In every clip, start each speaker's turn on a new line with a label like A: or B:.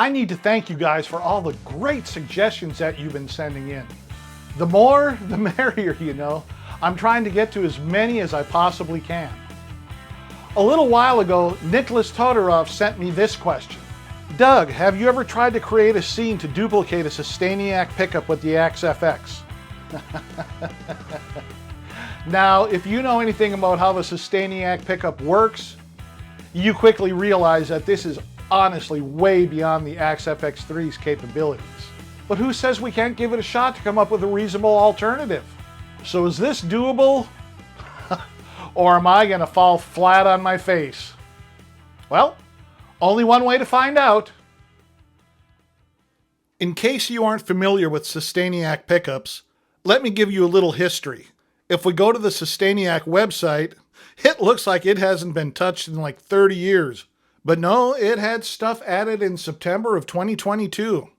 A: I need to thank you guys for all the great suggestions that you've been sending in. The more, the merrier, you know. I'm trying to get to as many as I possibly can. A little while ago, Nicholas Todorov sent me this question. Doug, have you ever tried to create a scene to duplicate a Sustainiac pickup with the AXE-FX? Now, if you know anything about how the Sustainiac pickup works, you quickly realize that this is honestly way beyond the AXE-FX3's capabilities. But who says we can't give it a shot to come up with a reasonable alternative? So is this doable? Or am I gonna fall flat on my face? Well, only one way to find out. In case you aren't familiar with Sustainiac pickups, let me give you a little history. If we go to the Sustainiac website, it looks like it hasn't been touched in like 30 years. But no, it had stuff added in September of 2022.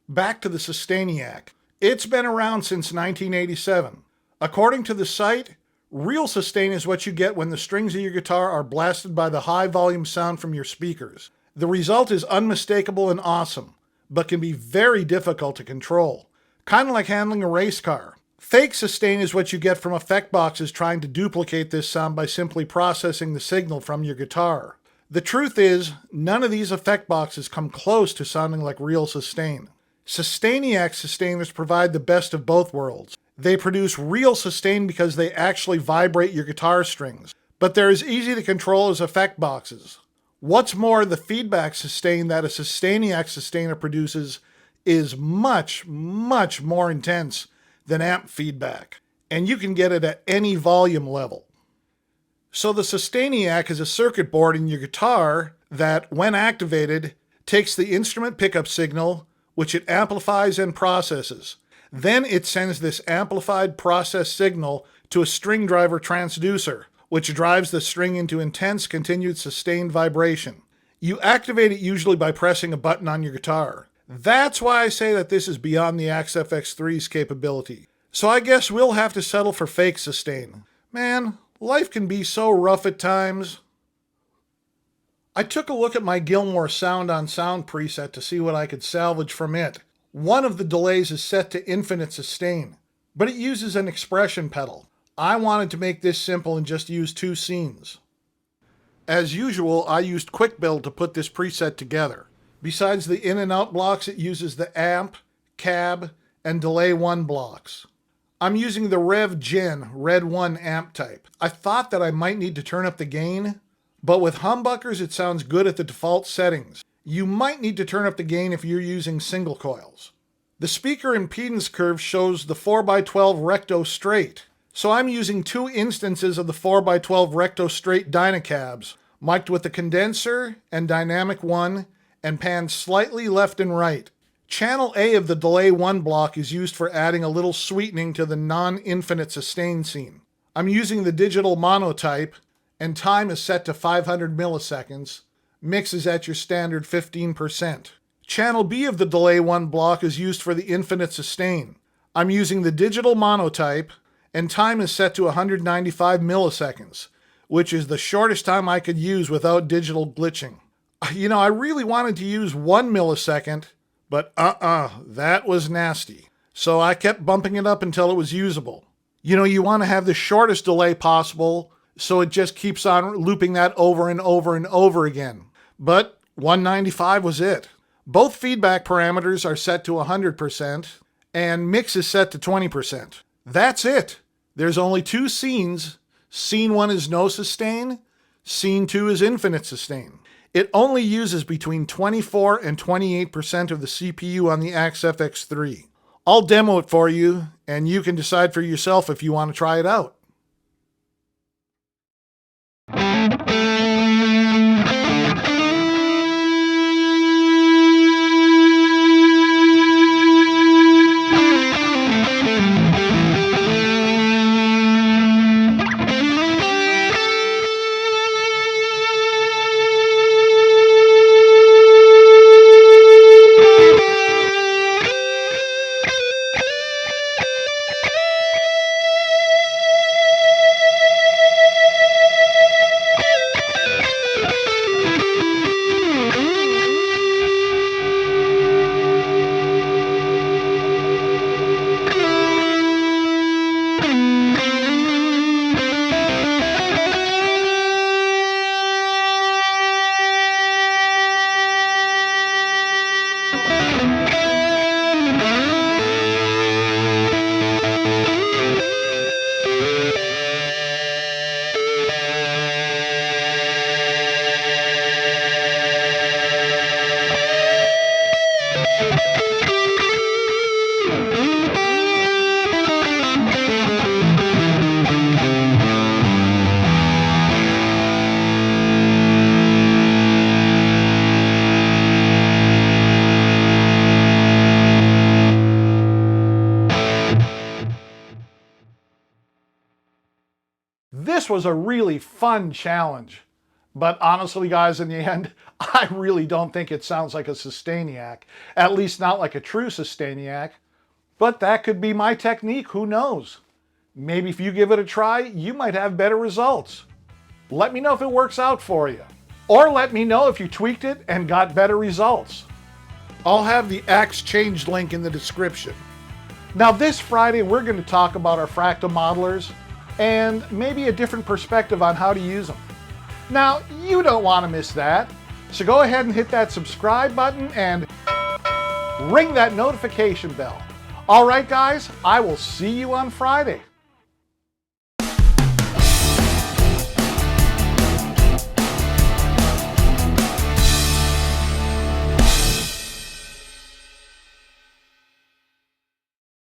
A: Back to the Sustainiac. It's been around since 1987. According to the site, real sustain is what you get when the strings of your guitar are blasted by the high volume sound from your speakers. The result is unmistakable and awesome, but can be very difficult to control. Kind of like handling a race car. Fake sustain is what you get from effect boxes trying to duplicate this sound by simply processing the signal from your guitar. The truth is, none of these effect boxes come close to sounding like real sustain. Sustainiac sustainers provide the best of both worlds. They produce real sustain because they actually vibrate your guitar strings, but they're as easy to control as effect boxes. What's more, the feedback sustain that a Sustainiac sustainer produces is much, much more intense than amp feedback, and you can get it at any volume level. So the Sustainiac is a circuit board in your guitar that, when activated, takes the instrument pickup signal, which it amplifies and processes. Then it sends this amplified processed signal to a string driver transducer, which drives the string into intense, continued sustained vibration. You activate it usually by pressing a button on your guitar. That's why I say that this is beyond the AXE-FX3's capability. So I guess we'll have to settle for fake sustain. Man, life can be so rough at times. I took a look at my Gilmour Sound on Sound preset to see what I could salvage from it. One of the delays is set to infinite sustain, but it uses an expression pedal. I wanted to make this simple and just use two scenes. As usual, I used Quick Build to put this preset together. Besides the in and out blocks, it uses the amp, cab, and delay 1 blocks. I'm using the Rev Gen Red 1 amp type. I thought that I might need to turn up the gain, but with humbuckers it sounds good at the default settings. You might need to turn up the gain if you're using single coils. The speaker impedance curve shows the 4x12 Recto Straight, so I'm using 2 instances of the 4x12 Recto Straight Dynacabs, mic'd with the condenser and dynamic 1, and panned slightly left and right. Channel A of the delay 1 block is used for adding a little sweetening to the non-infinite sustain scene. I'm using the digital monotype, and time is set to 500 milliseconds. Mix is at your standard 15%. Channel B of the delay 1 block is used for the infinite sustain. I'm using the digital monotype, and time is set to 195 milliseconds, which is the shortest time I could use without digital glitching. You know, I really wanted to use 1 millisecond, but that was nasty. So I kept bumping it up until it was usable. You know, you want to have the shortest delay possible, so it just keeps on looping that over and over and over again. But 195 was it. Both feedback parameters are set to 100%, and mix is set to 20%. That's it. There's only 2 scenes. Scene 1 is no sustain. Scene 2 is infinite sustain. It only uses between 24 and 28% of the CPU on the AXE-FX3. I'll demo it for you, and you can decide for yourself if you want to try it out. This was a really fun challenge. But honestly, guys, in the end, I really don't think it sounds like a Sustainiac. At least not like a true Sustainiac. But that could be my technique, who knows? Maybe if you give it a try, you might have better results. Let me know if it works out for you. Or let me know if you tweaked it and got better results. I'll have the Axe Change link in the description. Now this Friday, we're going to talk about our fractal modelers and maybe a different perspective on how to use them. Now, you don't want to miss that, so go ahead and hit that subscribe button and ring that notification bell. All right, guys, I will see you on Friday.